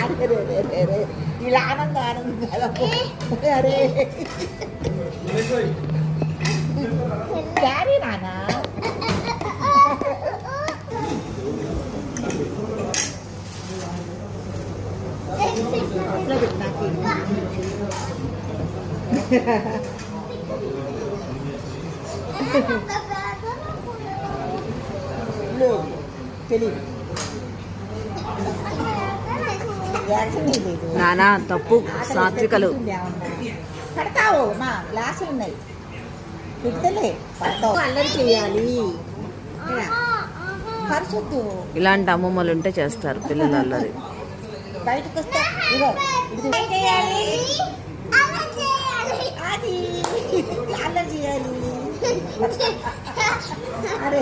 అరే రే రే రే రే ఇలా ఆనందం అరే డాడీ నానా తెలియదు నానా తప్పు సాత్వికలు పడతావు మా గ్లాసులు ఉన్నాయి పెడతలే పడతావు అల్లరి చేయాలి పరిశుద్ధు ఇలాంటి అమ్మమ్మలు ఉంటే చేస్తారు పిల్లలు అల్లరి బయటకు వస్తే ఇగో చేయాలి అది అల్లరి చేయాలి అరే